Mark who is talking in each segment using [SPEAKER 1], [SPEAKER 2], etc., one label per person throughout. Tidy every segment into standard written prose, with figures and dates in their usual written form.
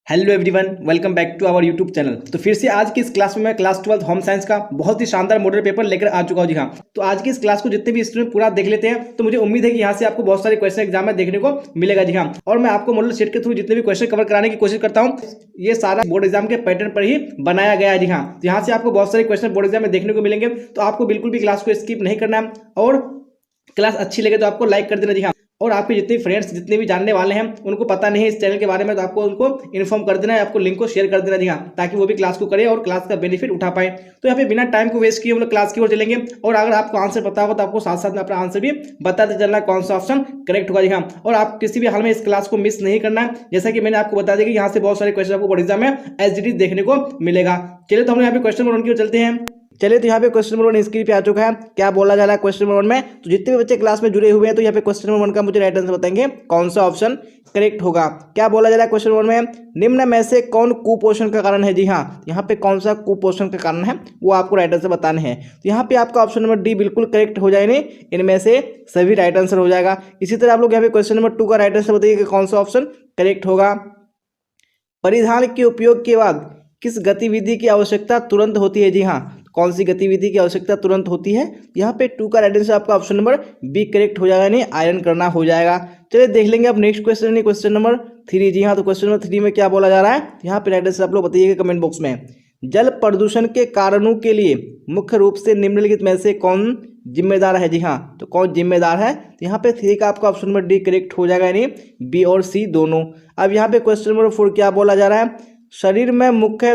[SPEAKER 1] Hello everyone, welcome back to our YouTube channel. तो फिर से आज की इस क्लास में मैं क्लास 12 होम साइंस का बहुत ही शानदार मॉडल पेपर लेकर आ चुका हूं। जी हाँ, तो आज की इस क्लास को जितने भी स्टूडेंट पूरा देख लेते हैं तो मुझे उम्मीद है कि यहाँ से आपको बहुत सारे क्वेश्चन एग्जाम में देखने को मिलेगा। जी हाँ, और मैं आपको मॉडल सेट के थ्रू जितने भी क्वेश्चन कवर कराने की कोशिश करता हूँ, ये सारा बोर्ड एग्जाम के पैटर्न पर ही बनाया गया है। जी हाँ, तो यहाँ से आपको बहुत सारे क्वेश्चन बोर्ड एग्जाम में देखने को मिलेंगे, तो आपको बिल्कुल भी क्लास को स्किप नहीं करना है और क्लास अच्छी लगे तो आपको लाइक कर देना। जी हाँ, और आपके जितने फ्रेंड्स जितने भी जानने वाले हैं उनको पता नहीं है इस चैनल के बारे में तो आपको उनको इन्फॉर्म कर देना है, आपको लिंक को शेयर कर देना। जी हाँ, ताकि वो भी क्लास को करे और क्लास का बेनिफिट उठा पाए। तो यहाँ पे बिना टाइम को वेस्ट किए हम लोग क्लास की ओर चलेंगे और अगर आपको आंसर पता होगा तो आपको साथ साथ में अपना आंसर भी बताते चलना कौन सा ऑप्शन करेक्ट होगा। जी हाँ, और आप किसी भी हाल में इस क्लास को मिस नहीं करना है। जैसा कि मैंने आपको बता दिया कि यहाँ से बहुत सारे क्वेश्चन आपको बोर्ड एग्जाम में एसडीटी देखने को मिलेगा। चलिए तो हम यहाँ पे क्वेश्चन नंबर 1 की ओर चलते हैं। चलिए तो यहाँ पे क्वेश्चन नंबर 1 स्क्रीन पे आ चुका है। क्या बोला जा रहा है क्वेश्चन नंबर 1 में? तो जितने भी बच्चे क्लास में जुड़े हुए हैं तो यहाँ पे क्वेश्चन नंबर 1 का मुझे राइट आंसर बताएंगे कौन सा ऑप्शन करेक्ट होगा। क्या बोला जा रहा है क्वेश्चन नंबर में? निम्न में से कौन कुपोषण का कारण है? जी हाँ, यहाँ पे कौन सा कुपोषण का कारण है वो आपको राइट आंसर बताने हैं। तो यहाँ पे आपका ऑप्शन नंबर डी बिल्कुल करेक्ट हो जाएंगे, इनमें से सभी राइट आंसर हो जाएगा। इसी तरह आप लोग यहाँ पे क्वेश्चन नंबर 2 का राइट आंसर बताइए कि कौन सा ऑप्शन करेक्ट होगा। परिधान के उपयोग के बाद किस गतिविधि की आवश्यकता तुरंत होती है? जी हाँ, कौन सी गतिविधि की आवश्यकता तुरंत होती है? यहाँ पे 2 का राइट आंसर आपका ऑप्शन नंबर बी करेक्ट हो जाएगा, यानी आयरन करना हो जाएगा। चलिए देख लेंगे अब नेक्स्ट क्वेश्चन, क्वेश्चन नंबर 3। जी हाँ, तो क्वेश्चन नंबर 3 में क्या बोला जा रहा है? यहाँ पे राइट आंसर आप लोग बताइएगा कमेंट बॉक्स में। जल प्रदूषण के कारणों के लिए मुख्य रूप से निम्नलिखित में से कौन जिम्मेदार है? जी हाँ, तो कौन जिम्मेदार है? तो यहाँ पे 3 का आपका ऑप्शन नंबर डी करेक्ट हो जाएगा, यानी बी और सी दोनों। अब यहाँ पे क्वेश्चन नंबर 4 क्या बोला जा रहा है? शरीर में मुख्य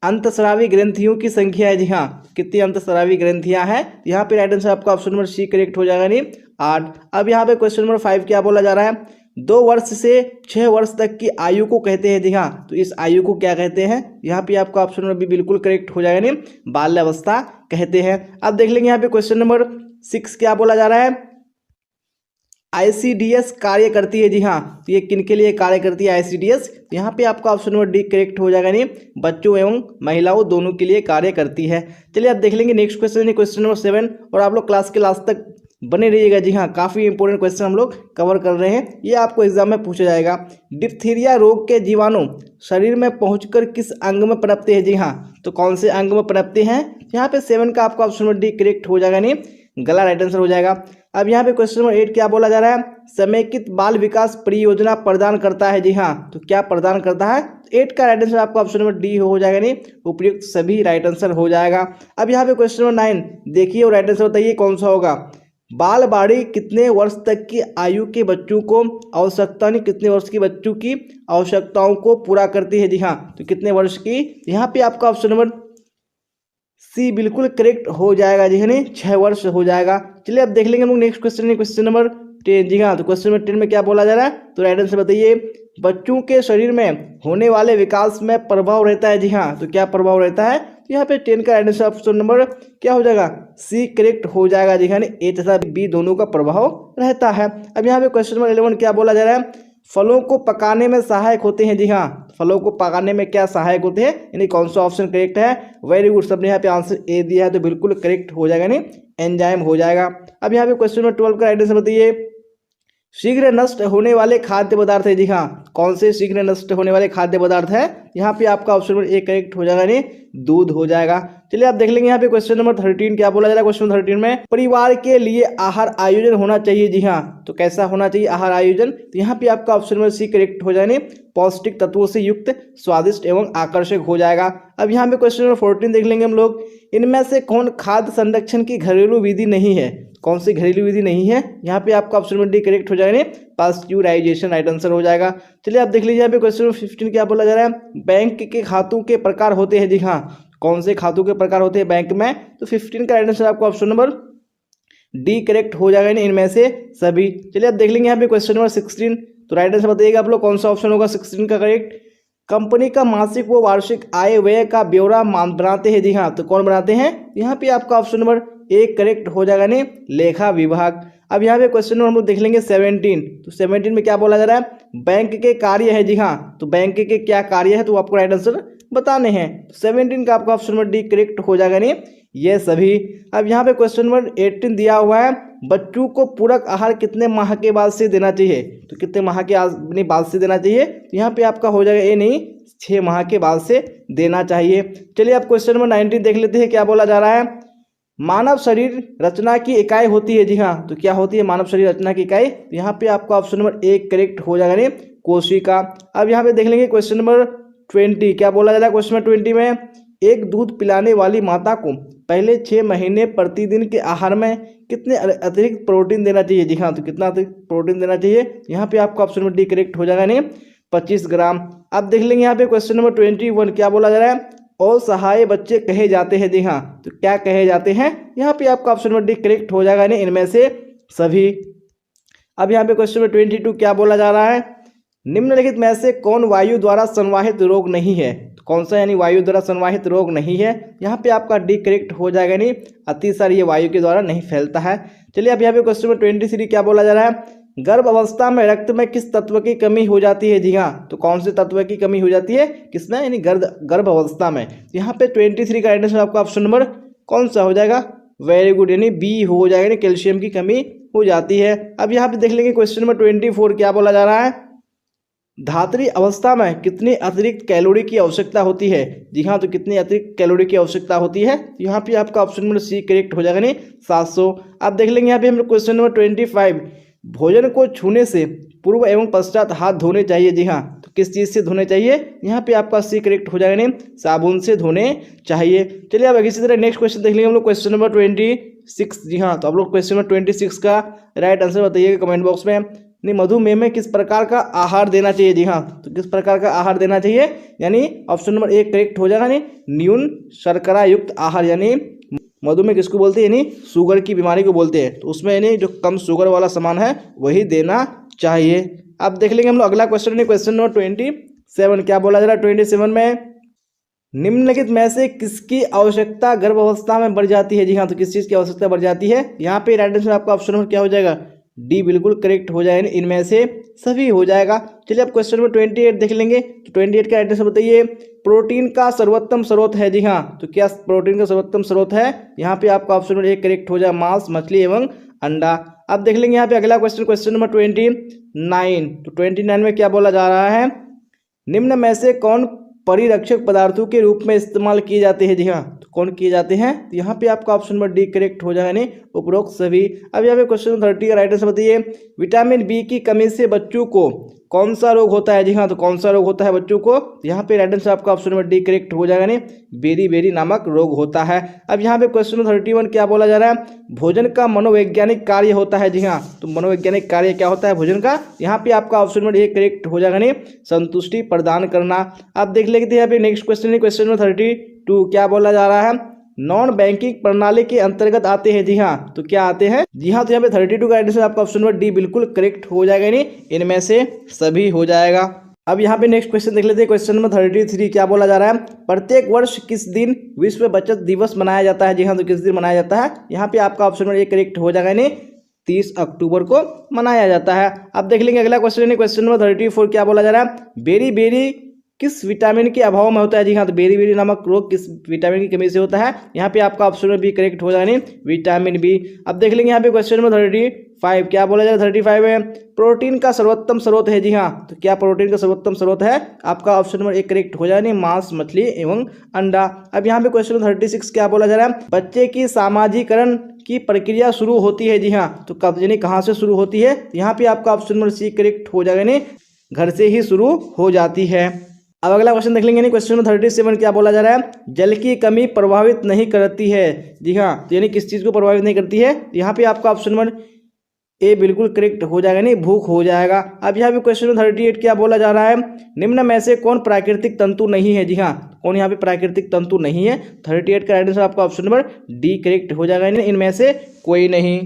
[SPEAKER 1] अंतस्रावी ग्रंथियों की संख्या है। जी हाँ, कितनी अंतस्रावी ग्रंथियां हैं? यहाँ पे राइट आंसर आपका ऑप्शन नंबर सी करेक्ट हो जाएगा, यानी 8। अब यहाँ पे क्वेश्चन नंबर 5 क्या बोला जा रहा है? 2 वर्ष से 6 वर्ष तक की आयु को कहते हैं। जी हाँ, तो इस आयु को क्या कहते हैं? यहाँ पे आपका ऑप्शन नंबर बी बिल्कुल करेक्ट हो जाएगा, यानी बाल्यावस्था कहते हैं। अब देख लेंगे यहाँ पे क्वेश्चन नंबर 6 क्या बोला जा रहा है? आईसीडीएस कार्य करती है। जी हाँ, तो ये किनके लिए कार्य करती है आईसीडीएस? यहाँ पे आपका ऑप्शन नंबर डी करेक्ट हो जाएगा, नहीं बच्चों एवं महिलाओं दोनों के लिए कार्य करती है। चलिए अब देख लेंगे नेक्स्ट क्वेश्चन, क्वेश्चन नंबर 7, और आप लोग क्लास के लास्ट तक बने रहिएगा। जी हाँ, काफ़ी इंपॉर्टेंट क्वेश्चन हम लोग कवर कर रहे हैं, ये आपको एग्जाम में पूछा जाएगा। डिप्थीरिया रोग के जीवाणु शरीर में पहुंचकर किस अंग में पनपते हैं? जी हाँ, तो कौन से अंग में पनपते हैं? यहाँ पे 7 का आपका ऑप्शन नंबर डी करेक्ट हो जाएगा, नहीं गला राइट आंसर हो जाएगा। अब यहाँ पे क्वेश्चन नंबर 8 क्या बोला जा रहा है? समेकित बाल विकास परियोजना प्रदान करता है। जी हाँ, तो क्या प्रदान करता है? 8 का राइट आंसर आपका ऑप्शन नंबर डी हो जाएगा, नहीं उपयुक्त सभी राइट आंसर हो जाएगा। अब यहाँ पे क्वेश्चन नंबर 9 देखिए और राइट आंसर बताइए कौन सा होगा। बाल बाड़ी कितने वर्ष तक की आयु के बच्चों को आवश्यकता नहीं कितने वर्ष की बच्चों की आवश्यकताओं को पूरा करती है? जी हाँ, तो कितने वर्ष की? यहाँ पे आपका ऑप्शन नंबर सी बिल्कुल करेक्ट हो जाएगा। जी है नहीं 6 वर्ष हो जाएगा। चलिए अब देख लेंगे हम लोग नेक्स्ट क्वेश्चन, क्वेश्चन नंबर 10। जी हाँ, तो क्वेश्चन नंबर 10 में क्या बोला जा रहा है? तो राइट आंसर बताइए। बच्चों के शरीर में होने वाले विकास में प्रभाव रहता है। जी हाँ, तो क्या प्रभाव रहता है? तो यहाँ पे 10 का राइट आंसर ऑप्शन नंबर क्या हो जाएगा? सी करेक्ट हो जाएगा। जी हाँ, ए तथा बी दोनों का प्रभाव रहता है। अब यहाँ पे क्वेश्चन नंबर 11 क्या बोला जा रहा है? फलों को पकाने में सहायक होते हैं। जी हाँ, फलों को पकाने में क्या सहायक होते हैं, यानी कौन सा ऑप्शन करेक्ट है? वेरी गुड, सबने यहाँ पे आंसर ए दिया है, तो बिल्कुल करेक्ट हो जाएगा, नहीं एंजाइम हो जाएगा। अब यहाँ पे क्वेश्चन नंबर 12 का राइट आंसर बताइए। शीघ्र नष्ट होने वाले खाद्य पदार्थ है। जी हाँ, कौन से शीघ्र नष्ट होने वाले खाद्य पदार्थ है? यहाँ पे आपका ऑप्शन नंबर ए करेक्ट हो जाएगा, नहीं दूध हो जाएगा। चलिए आप देख लेंगे यहाँ पे क्वेश्चन नंबर 13 क्या बोला जा रहा है? क्वेश्चन 13 में परिवार के लिए आहार आयोजन होना चाहिए। जी हाँ, तो कैसा होना चाहिए आहार आयोजन? तो यहाँ पे आपका ऑप्शन नंबर सी करेक्ट हो जाएगा, पौष्टिक तत्वों से युक्त, स्वादिष्ट एवं आकर्षक हो जाएगा। अब यहाँ पे क्वेश्चन नंबर 14 देख लेंगे हम लोग। इनमें से कौन खाद्य संरक्षण की घरेलू विधि नहीं है? कौन सी घरेलू विधि नहीं है? यहाँ पे आपका ऑप्शन नंबर डी करेक्ट हो जाएगा, पास्चुराइजेशन राइट आंसर हो जाएगा। चलिए आप देख लीजिए यहाँ पे क्वेश्चन नंबर 15 क्या बोला जा रहा है? बैंक के खातों के प्रकार होते हैं। जी हाँ, कौन से खातों के प्रकार होते हैं बैंक में? तो 15 का राइट आंसर आपको ऑप्शन नंबर डी करेक्ट हो जाएगा, इनमें से सभी। चलिए आप देख लेंगे यहाँ पे क्वेश्चन नंबर 16, तो राइट आंसर बताइएगा आप लोग कौन सा ऑप्शन होगा 16 का करेक्ट? कंपनी का मासिक व वार्षिक आय व्यय का ब्यौरा बनाते हैं। जी हाँ, तो कौन बनाते हैं? यहाँ पे आपका ऑप्शन नंबर ए करेक्ट हो जाएगा, नहीं लेखा विभाग। अब यहाँ पे क्वेश्चन नंबर हम लोग देख लेंगे 17, तो 17 में क्या बोला जा रहा है? बैंक के कार्य है। जी हाँ, तो बैंक के क्या कार्य है तो आपको राइट आंसर बताने हैं। 17 का आपका ऑप्शन नंबर डी करेक्ट हो जाएगा, नहीं ये सभी। अब यहाँ पे क्वेश्चन नंबर 18 दिया हुआ है, बच्चों को पूरक आहार कितने माह के बाद से देना चाहिए? तो कितने माह के बाद से देना चाहिए? तो यहाँ पे आपका हो जाएगा ए नहीं, 6 माह के बाद से देना चाहिए। चलिए आप क्वेश्चन नंबर 19 देख लेते हैं, क्या बोला जा रहा है। मानव शरीर रचना की इकाई होती है। जी हाँ, तो क्या होती है मानव शरीर रचना की इकाई? तो यहाँ पे आपका ऑप्शन नंबर 1 करेक्ट हो जाएगा, नहीं कोशिका। अब यहाँ पे देख लेंगे क्वेश्चन नंबर 20, क्या बोला जा रहा है क्वेश्चन नंबर 20 में। एक दूध पिलाने वाली माता को पहले 6 महीने प्रतिदिन के आहार में कितने अतिरिक्त प्रोटीन देना चाहिए? जी हाँ, तो कितना अतिरिक्त प्रोटीन देना चाहिए? यहाँ पे आपका ऑप्शन नंबर डी करेक्ट हो जाएगा, नहीं 25 ग्राम। अब देख लेंगे यहाँ पे क्वेश्चन नंबर 21, क्या बोला जा रहा है। असहाय बच्चे कहे जाते हैं। जी हाँ, तो क्या कहे जाते हैं? यहाँ पे आपका ऑप्शन नंबर डी करेक्ट हो जाएगा, नहीं इनमें से सभी। अब यहाँ पे क्वेश्चन नंबर 22, क्या बोला जा रहा है। निम्नलिखित में से कौन वायु द्वारा संवाहित रोग नहीं है? तो कौन सा यानी वायु द्वारा संवाहित रोग नहीं है? यहाँ पे आपका डी करेक्ट हो जाएगा, नहीं अतिसार ये वायु के द्वारा नहीं फैलता है। चलिए अब यहाँ पे क्वेश्चन नंबर 23, क्या बोला जा रहा है। गर्भ अवस्था में रक्त में किस तत्व की कमी हो जाती है? जी हाँ, तो कौन से तत्व की कमी हो जाती है किसमें, यानी गर्भ अवस्था में। यहाँ पे 23 का आंसर आपका ऑप्शन नंबर कौन सा हो जाएगा? वेरी गुड, यानी बी हो जाएगा, यानी कैल्शियम की कमी हो जाती है। अब यहाँ पे देख लेंगे क्वेश्चन नंबर 24, क्या बोला जा रहा है। धात्री अवस्था में कितनी अतिरिक्त कैलोरी की आवश्यकता होती है? जी हाँ, तो कितनी अतिरिक्त कैलोरी की आवश्यकता होती है? यहाँ पे आपका ऑप्शन नंबर सी करेक्ट हो जाएगा, नहीं 700। अब देख लेंगे यहाँ पे हम क्वेश्चन नंबर 25, भोजन को छूने से पूर्व एवं पश्चात हाथ धोने चाहिए। जी हाँ, तो किस चीज़ से धोने चाहिए? यहाँ पे आपका सी करेक्ट हो जाएगा, नहीं साबुन से धोने चाहिए। चलिए अब इसी तरह नेक्स्ट क्वेश्चन देख लेंगे हम लोग क्वेश्चन नंबर 26। जी हाँ, तो आप लोग क्वेश्चन नंबर 26 का राइट आंसर बताइएगा कमेंट बॉक्स में। नहीं मधुमेह में किस प्रकार का आहार देना चाहिए? जी हाँ, तो किस प्रकार का आहार देना चाहिए? यानी ऑप्शन नंबर 1 करेक्ट हो जाएगा, नहीं न्यून शर्करा युक्त आहार। यानी मधुमेह किसको बोलते हैं? यानी शुगर की बीमारी को बोलते हैं, तो उसमें यानी जो कम शुगर वाला सामान है वही देना चाहिए। अब देख लेंगे हम लोग अगला क्वेश्चन, क्वेश्चन नंबर 27, क्या बोला जा रहा है 27 में। निम्नलिखित में से किसकी आवश्यकता गर्भावस्था में बढ़ जाती है? जी हाँ, तो किस चीज़ की आवश्यकता बढ़ जाती है? यहाँ पे राइट आंसर आपका ऑप्शन नंबर क्या हो जाएगा? डी बिल्कुल करेक्ट हो जाएगा, इनमें से सभी हो जाएगा। चलिए अब क्वेश्चन नंबर 28 देख लेंगे। तो 28 का आंसर बताइए। प्रोटीन का सर्वोत्तम स्रोत है। जी हाँ, तो क्या प्रोटीन का सर्वोत्तम स्रोत है? यहाँ पे आपका ऑप्शन नंबर 1 करेक्ट हो जाएगा, मांस, मछली एवं अंडा। अब देख लेंगे यहाँ पे अगला क्वेश्चन, क्वेश्चन नंबर 29। तो 29 में क्या बोला जा रहा है। निम्न में से कौन परिरक्षक पदार्थों के रूप में इस्तेमाल किए जाते हैं? जी हाँ, तो कौन किए जाते हैं? तो यहाँ पे आपका ऑप्शन नंबर डी करेक्ट हो जाएगा, नहीं उपरोक्त सभी। अब यहाँ पे क्वेश्चन 30 का राइट आंसर बताइए। विटामिन बी की कमी से बच्चों को कौन सा रोग होता है? जी हाँ, तो कौन सा रोग होता है बच्चों को? यहाँ पे राइट आंसर आपका ऑप्शन नंबर डी करेक्ट हो जाएगा, नहीं बेरी नामक रोग होता है। अब यहाँ पे क्वेश्चन 31 क्या बोला जा रहा है। भोजन का मनोवैज्ञानिक कार्य होता है। जी हाँ, तो मनोवैज्ञानिक कार्य क्या होता है भोजन का? यहाँ पे आपका ऑप्शन नंबर 1 करेक्ट हो जाएगा, नहीं संतुष्टि प्रदान करना। आप देख लेते हैं यहाँ पे नेक्स्ट क्वेश्चन, क्वेश्चन नंबर 32, क्या बोला जा रहा है। नॉन बैंकिंग प्रणाली के अंतर्गत आते हैं। जी हाँ, तो क्या आते हैं? जी हाँ, तो यहाँ पे 32 का आंसर आपका ऑप्शन नंबर डी बिल्कुल करेक्ट हो जाएगा, नहीं इनमें से सभी हो जाएगा। अब यहाँ पे नेक्स्ट क्वेश्चन देख लेते हैं, क्वेश्चन नंबर 33, क्या बोला जा रहा है। प्रत्येक वर्ष किस दिन विश्व बचत दिवस मनाया जाता है? जी हाँ, तो किस दिन मनाया जाता है? यहाँ पे आपका ऑप्शन नंबर 1 करेक्ट हो जाएगा, नहीं 30 अक्टूबर को मनाया जाता है। अब देख लेंगे अगला क्वेश्चन, क्वेश्चन नंबर 34, क्या बोला जा रहा है। बेरी किस विटामिन के अभाव में होता है? जी हाँ, तो बेरी नामक रोग किस विटामिन की कमी से होता है? यहाँ पे आपका ऑप्शन नंबर बी करेक्ट हो जाएगा, नहीं विटामिन बी। अब देख लेंगे यहाँ पे क्वेश्चन नंबर 35, क्या बोला जाए 35 में। प्रोटीन का सर्वोत्तम स्रोत है। जी हाँ, तो क्या प्रोटीन का सर्वोत्तम स्रोत है? आपका ऑप्शन नंबर 1 करेक्ट हो जाएगा, नहीं मांस, मछली एवं अंडा। अब यहाँ पे क्वेश्चन नंबर 36 क्या बोला जा रहा है। बच्चे की सामाजिकरण की प्रक्रिया शुरू होती है। जी हाँ, तो कब यानी कहाँ से शुरू होती है? यहाँ पे आपका ऑप्शन नंबर सी करेक्ट हो जाएगा, नहीं घर से ही शुरू हो जाती है। अब अगला क्वेश्चन देख लेंगे, क्वेश्चन नंबर 37 क्या बोला जा रहा है। जल की कमी प्रभावित नहीं करती है। जी हाँ, तो यानी किस चीज़ को प्रभावित नहीं करती है? यहाँ पे आपका ऑप्शन नंबर ए बिल्कुल करेक्ट हो जाएगा, नहीं भूख हो जाएगा। अब यहाँ पे क्वेश्चन नंबर 38 क्या बोला जा रहा है। निम्न में से कौन प्राकृतिक तंतु नहीं है? जी हाँ, कौन यहाँ पे प्राकृतिक तंतु नहीं है? 38 का आंसर आपका ऑप्शन नंबर डी करेक्ट हो जाएगा, इनमें से कोई नहीं।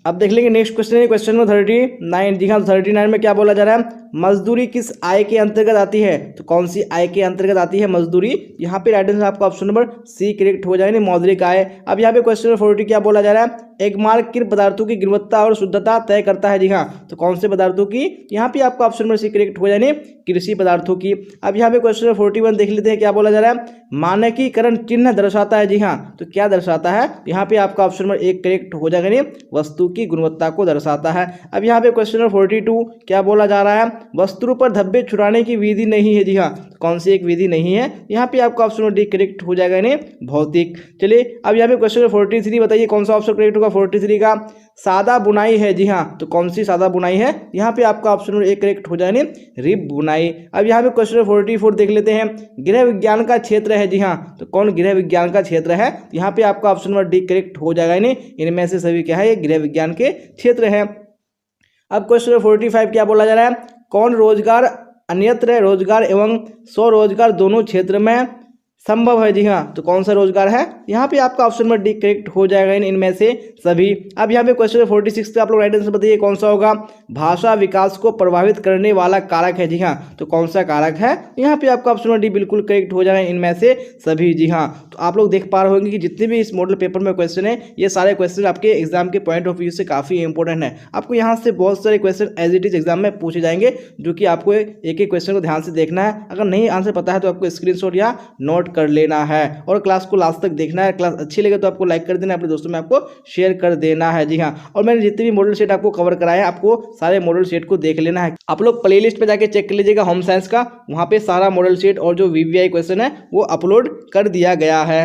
[SPEAKER 1] अब देख लेंगे नेक्स्ट क्वेश्चन है, क्वेश्चन नंबर 39। जी हाँ, 39 में क्या बोला जा रहा है। मजदूरी किस आय के अंतर्गत आती है? तो कौन सी आय के अंतर्गत आती है मजदूरी? यहाँ पे राइट आंसर आपका ऑप्शन नंबर सी करेक्ट हो जाएगा, मौद्रिक आय। अब यहाँ पे क्वेश्चन नंबर 40 क्या बोला जा रहा है। एगमार्क पदार्थों की गुणवत्ता और शुद्धता तय करता है? जी हाँ, तो कौन से पदार्थों की? यहाँ पे आपका ऑप्शन नंबर सी करेक्ट हो जाए, कृषि पदार्थों की। अब यहाँ पे क्वेश्चन नंबर 41 देख लेते हैं, क्या बोला जा रहा है? मानकीकरण चिन्ह दर्शाता है। जी हाँ, तो क्या दर्शाता है? यहाँ पे आपका ऑप्शन नंबर एक करेक्ट हो जाएगा, नहीं वस्तु की गुणवत्ता को दर्शाता है। अब यहाँ पे क्वेश्चन नंबर 42 क्या बोला जा रहा है? वस्तु पर धब्बे छुड़ाने की विधि नहीं है। जी हाँ, कौन सी एक विधि नहीं है? यहाँ पे आपका ऑप्शन नंबर डी करेक्ट हो जाएगा, नहीं भौतिक। चलिए अब यहाँ पे क्वेश्चन नंबर 43 बताइए कौन सा ऑप्शन करेक्ट होगा 43 का? सादा बुनाई है। जी हाँ, तो कौन सी सादा बुनाई है? यहाँ पे आपका ऑप्शन नंबर एक करेक्ट हो जाएगा, रिब बुनाई। अब यहाँ पे क्वेश्चन नंबर 44 देख लेते हैं, गृह विज्ञान का क्षेत्र है। जी हाँ, तो कौन गृह विज्ञान का क्षेत्र है? यहाँ पे आपका ऑप्शन नंबर डी करेक्ट हो जाएगा, नहीं इनमें से सभी क्या है? ये गृह विज्ञान के क्षेत्र है। अब क्वेश्चन नंबर 45 क्या बोला जा रहा है? कौन रोजगार अन्यत्र रोजगार एवं स्वरोजगार दोनों क्षेत्र में संभव है? जी हाँ, तो कौन सा रोजगार है? यहाँ पे आपका ऑप्शन नंबर डी करेक्ट हो जाएगा इनमें से सभी। अब यहाँ पे क्वेश्चन नंबर 46 का आप लोग राइट आंसर बताइए कौन सा होगा? भाषा विकास को प्रभावित करने वाला कारक है। जी हाँ, तो कौन सा कारक है? यहाँ पे आपका ऑप्शन नंबर डी बिल्कुल करेक्ट हो जाएगा इनमें से सभी। जी हाँ, तो आप लोग देख पा रहे होंगे कि जितने भी इस मॉडल पेपर में क्वेश्चन है, ये सारे क्वेश्चन आपके एग्जाम के पॉइंट ऑफ व्यू से काफी इंपॉर्टेंट है। आपको यहाँ से बहुत सारे question as it is exam में पूछे जाएंगे, जो कि आपको एक एक क्वेश्चन को ध्यान से देखना है। अगर नहीं आंसर पता है तो आपको स्क्रीनशॉट या नोट कर लेना है और क्लास को लास्ट तक देखना है। क्लास अच्छी लगे तो आपको लाइक कर देना, अपने दोस्तों में आपको शेयर कर देना है। जी हाँ, और मैंने जितने भी मॉडल सेट आपको कवर कराया है, आपको सारे मॉडल सेट को देख लेना है। आप लोग प्लेलिस्ट पे जाके चेक कर लीजिएगा होम साइंस का, वहां पे सारा मॉडल सेट और जो वीवीआई क्वेश्चन है वो अपलोड कर दिया गया है।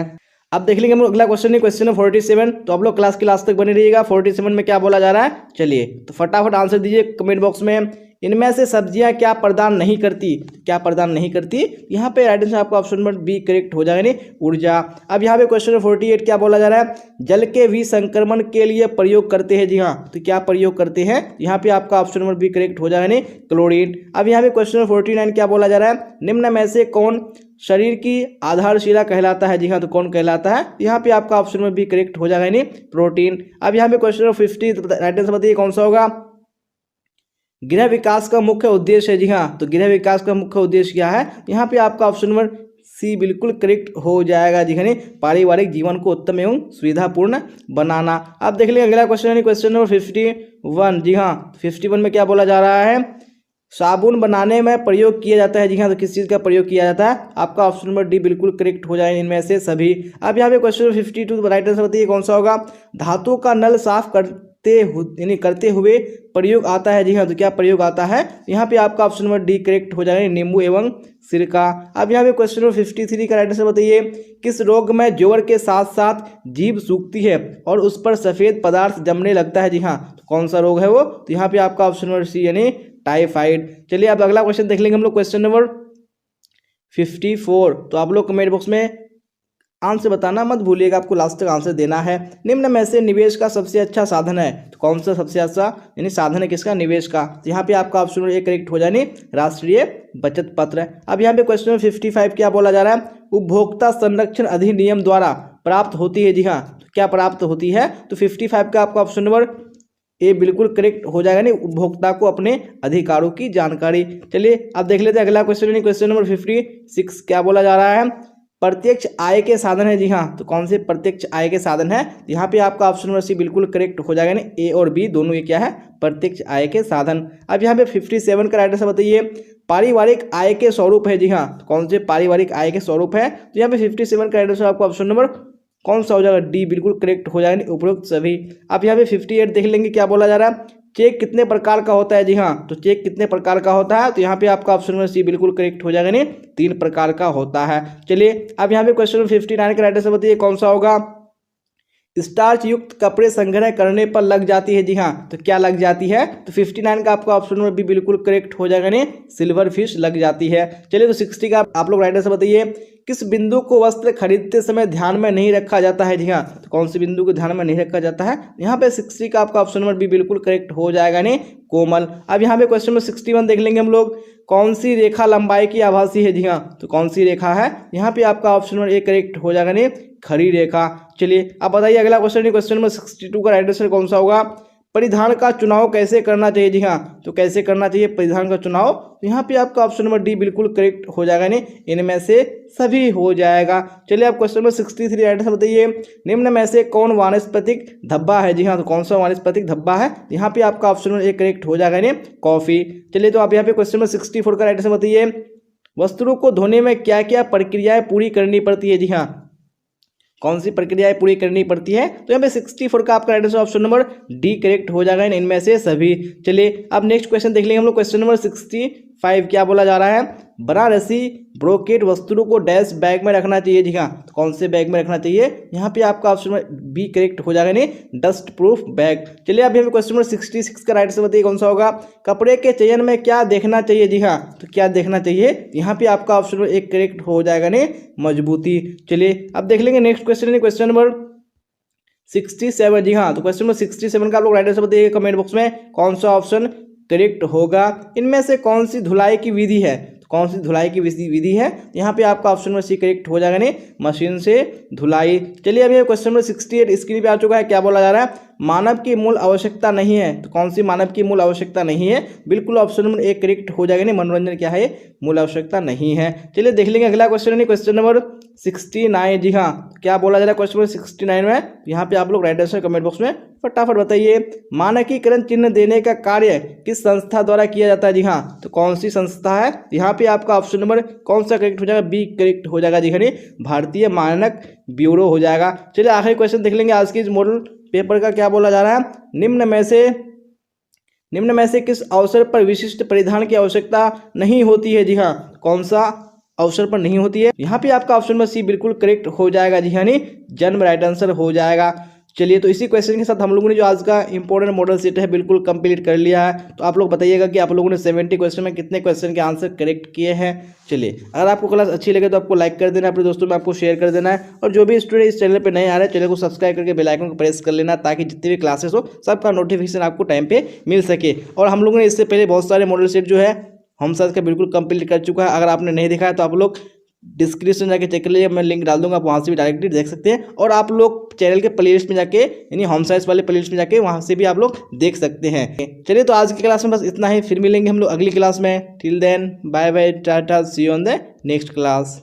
[SPEAKER 1] अब देख लेंगे हम लोग अगला क्वेश्चन है, क्वेश्चन 47। तो आप लोग क्लास के लास्ट तक बने रहिएगा। 47 में क्या बोला जा रहा है? चलिए तो फटाफट आंसर दीजिए कमेंट बॉक्स में। इनमें से सब्जियां क्या प्रदान नहीं करती? क्या प्रदान नहीं करती? यहाँ पे राइट आंसर आपका ऑप्शन नंबर बी करेक्ट हो जाएगा, नहीं ऊर्जा। अब यहाँ पे क्वेश्चन 48 क्या बोला जा रहा है? जल के विसंक्रमण के लिए प्रयोग करते हैं। जी हाँ, तो क्या प्रयोग करते हैं? यहाँ पे आपका ऑप्शन नंबर बी करेक्ट हो जाएगा, नहीं क्लोरीन। अब यहाँ पे क्वेश्चन 49 क्या बोला जा रहा है? निम्न में से कौन शरीर की आधारशिला कहलाता है? जी हाँ, तो कौन कहलाता है? यहाँ पे आपका ऑप्शन नंबर बी करेक्ट हो जाएगा, नहीं प्रोटीन। अब यहाँ पे क्वेश्चन 50 राइट आंसर बताइए कौन सा होगा? गृह विकास का मुख्य उद्देश्य है। जी हाँ, तो गृह विकास का मुख्य उद्देश्य क्या है? यहाँ पे आपका ऑप्शन नंबर सी बिल्कुल करेक्ट हो जाएगा। जी हाँ, पारिवारिक जीवन को उत्तम एवं सुविधापूर्ण बनाना। अब देख लेंगे अगला क्वेश्चन है, क्वेश्चन नंबर 51। जी हाँ, 51 में क्या बोला जा रहा है? साबुन बनाने में प्रयोग किया जाता है। जी हाँ, तो किस चीज़ का प्रयोग किया जाता है? आपका ऑप्शन नंबर डी बिल्कुल करेक्ट हो जाए इनमें से सभी। अब यहाँ पे क्वेश्चन 52 राइट आंसर बताइए कौन सा होगा? धातु का नल साफ करते हुए प्रयोग आता है। जी हाँ, तो क्या प्रयोग आता है? यहाँ पे आपका ऑप्शन नंबर डी करेक्ट हो जाएगा, नींबू एवं सिरका। अब यहाँ पे क्वेश्चन नंबर 53 का राइट आंसर बताइए, किस रोग में जोड़ के साथ साथ जीभ सूखती है और उस पर सफेद पदार्थ जमने लगता है? जी हाँ, तो कौन सा रोग है वो? तो यहाँ पे आपका ऑप्शन नंबर सी यानी टाइफाइड। चलिए अब अगला क्वेश्चन देख लेंगे हम लोग, क्वेश्चन नंबर 54। तो आप लोग कमेंट बॉक्स में आंसर बताना मत भूलिएगा, आपको लास्ट तक आंसर देना है। निम्न में से निवेश का सबसे अच्छा साधन है? तो कौन सा सबसे अच्छा यानी साधन है किसका? निवेश का। तो यहाँ पे आपका ऑप्शन नंबर ए करेक्ट हो जाए, राष्ट्रीय बचत पत्र। अब यहाँ पे क्वेश्चन नंबर 55 क्या बोला जा रहा है? उपभोक्ता संरक्षण अधिनियम द्वारा प्राप्त होती है। जी हाँ, तो क्या प्राप्त होती है? तो 55 का आपका ऑप्शन नंबर ए बिल्कुल करेक्ट हो जाएगा, नहीं उपभोक्ता को अपने अधिकारों की जानकारी। चलिए अब देख लेते हैं अगला क्वेश्चन, क्वेश्चन नंबर 56 क्या बोला जा रहा है? प्रत्यक्ष आय के साधन है। जी हाँ, तो कौन से प्रत्यक्ष आय के साधन है? यहाँ पे आपका ऑप्शन नंबर सी बिल्कुल करेक्ट हो जाएगा, नहीं ए और बी दोनों ये क्या है? प्रत्यक्ष आय के साधन। अब यहाँ पे 57 का राइट आंसर बताइए, पारिवारिक आय के स्वरूप है। जी हाँ, तो कौन से पारिवारिक आय के स्वरूप है? तो यहाँ पे 57 का राइट आंसर आपका ऑप्शन नंबर कौन सा हो जाएगा? डी बिल्कुल करेक्ट हो जाएगा, उपरोक्त सभी। अब यहाँ पे 58 देख लेंगे क्या बोला जा रहा है? चेक कितने प्रकार का होता है? जी हाँ, तो चेक कितने प्रकार का होता है? तो यहाँ पे आपका ऑप्शन नंबर सी बिल्कुल करेक्ट हो जाएगा, नहीं 3 प्रकार का होता है। चलिए अब यहाँ पे क्वेश्चन नंबर 59 का राइट आंसर बताइए कौन सा होगा? स्टार्च युक्त कपड़े संग्रह करने पर लग जाती है। जी हाँ, तो क्या लग जाती है? तो 59 का आपका ऑप्शन नंबर बी बिल्कुल करेक्ट हो जाएगा, नहीं सिल्वर फिश लग जाती है। चलिए तो 60 का आप लोग राइट आंसर बताइए, किस बिंदु को वस्त्र खरीदते समय ध्यान में नहीं रखा जाता है? जी हाँ, तो कौन से बिंदु को ध्यान में नहीं रखा जाता है? यहाँ पे 60 का आपका ऑप्शन नंबर बी बिल्कुल करेक्ट हो जाएगा, नहीं कोमल। अब यहाँ पे क्वेश्चन नंबर 61 देख लेंगे हम लोग, कौन सी रेखा लंबाई की आभासी है? जी हाँ, तो कौन सी रेखा है? यहाँ पे आपका ऑप्शन नंबर ए करेक्ट हो जाएगा, नहीं खड़ी रेखा। चलिए अब बताइए अगला क्वेश्चन, क्वेश्चन नंबर 62 का राइट आंसर कौन सा होगा? परिधान का चुनाव कैसे करना चाहिए। जी हाँ, तो कैसे करना चाहिए परिधान का चुनाव, तो यहाँ पे आपका ऑप्शन नंबर डी बिल्कुल करेक्ट हो जाएगा, नहीं इनमें से सभी हो जाएगा। चलिए आप क्वेश्चन नंबर 63 राइट आंसर बताइए, निम्न में से कौन वानस्पतिक धब्बा है। जी हाँ, तो कौन सा वानस्पतिक धब्बा है, यहाँ पे आपका ऑप्शन नंबर ए करेक्ट हो जाएगा, नहीं कॉफी। चलिए तो आप यहाँ पे क्वेश्चन नंबर 64 का राइट आंसर बताइए, वस्त्रों को धोने में क्या क्या प्रक्रियाएं पूरी करनी पड़ती है। जी हाँ, कौन सी प्रक्रियाएं पूरी करनी पड़ती है, तो यहाँ पे 64 का आपका right answer option number D correct हो जाएगा इनमें से सभी। चलिए अब नेक्स्ट क्वेश्चन देख लेंगे हम लोग, क्वेश्चन नंबर 65 क्या बोला जा रहा है, बनारसी ब्रोकेट वस्त्रों को डैश बैग में रखना चाहिए। जी हाँ, तो कौन से बैग में रखना चाहिए, यहाँ पे आपका ऑप्शन नंबर बी करेक्ट हो जाएगा, नहीं डस्ट प्रूफ बैग। चलिए अभी हमें क्वेश्चन नंबर 66 का राइट आंसर बताइए कौन सा होगा, कपड़े के चयन में क्या देखना चाहिए। जी हाँ, तो क्या देखना चाहिए, यहाँ पे आपका ऑप्शन नंबर एक करेक्ट हो जाएगा, नहीं मजबूती। चलिए अब देख लेंगे नेक्स्ट क्वेश्चन, क्वेश्चन नंबर 67। जी हाँ, तो क्वेश्चन नंबर 67 का आप लोग राइट आंसर बताइए कमेंट बॉक्स में, कौन सा ऑप्शन करेक्ट होगा, इनमें से कौन सी धुलाई की विधि है, तो कौन सी धुलाई की विधि है, यहाँ पे आपका ऑप्शन नंबर सी करेक्ट हो जाएगा, नहीं मशीन से धुलाई। चलिए अभी क्वेश्चन नंबर 68 स्क्रीन पे आ चुका है, क्या बोला जा रहा है, मानव की मूल आवश्यकता नहीं है, तो कौन सी मानव की मूल आवश्यकता नहीं है, बिल्कुल ऑप्शन नंबर एक करेक्ट हो जाएगा, नहीं मनोरंजन क्या है मूल आवश्यकता नहीं है। चलिए देख लेंगे अगला क्वेश्चन, क्वेश्चन नंबर 69। जी हाँ, क्या बोला जा रहा है क्वेश्चन नंबर 69 में, यहाँ पे आप लोग राइट आंसर कमेंट बॉक्स में फटाफट बताइए, मानकीकरण चिन्ह देने का कार्य किस संस्था द्वारा किया जाता है। जी हाँ, तो कौन सी संस्था है, यहाँ पे आपका ऑप्शन नंबर कौन सा करेक्ट हो जाएगा, बी करेक्ट हो जाएगा। जी हाँ, भारतीय मानक ब्यूरो हो जाएगा। चलिए आखिरी क्वेश्चन देख लेंगे आज की इस मॉडल पेपर का, क्या बोला जा रहा है, निम्न में से किस अवसर पर विशिष्ट परिधान की आवश्यकता नहीं होती है। जी हाँ, कौन सा अवसर पर नहीं होती है, यहाँ पे आपका ऑप्शन नंबर सी बिल्कुल करेक्ट हो जाएगा। जी हाँ, नहीं जन्म राइट आंसर हो जाएगा। चलिए तो इसी क्वेश्चन के साथ हम लोगों ने जो आज का इंपॉर्टेंट मॉडल सेट है बिल्कुल कंप्लीट कर लिया है। तो आप लोग बताइएगा कि आप लोगों ने 70 क्वेश्चन में कितने क्वेश्चन के आंसर करेक्ट किए हैं। चलिए अगर आपको क्लास अच्छी लगे तो आपको लाइक कर देना, अपने दोस्तों में आपको शेयर कर देना है, और जो भी स्टूडेंट इस चैनल पर नए आ रहे हैं चैनल को सब्सक्राइब करके बेल आइकन को प्रेस कर लेना, ताकि जितनी भी क्लासेस हो सबका नोटिफिकेशन आपको टाइम पे मिल सके। और हम लोगों ने इससे पहले बहुत सारे मॉडल सेट जो है हम सर का बिल्कुल कंप्लीट कर चुका है। अगर आपने नहीं देखा है तो आप लोग डिस्क्रिप्शन जाके चेक कर लीजिए, मैं लिंक डाल दूंगा, आप वहाँ से भी डायरेक्टली देख सकते हैं। और आप लोग चैनल के प्लेलिस्ट में जाके यानी होम साइंस वाले प्लेलिस्ट में जाके वहाँ से भी आप लोग देख सकते हैं। चलिए तो आज की क्लास में बस इतना ही, फिर मिलेंगे हम लोग अगली क्लास में। Till then bye bye, tata, see you on the next class.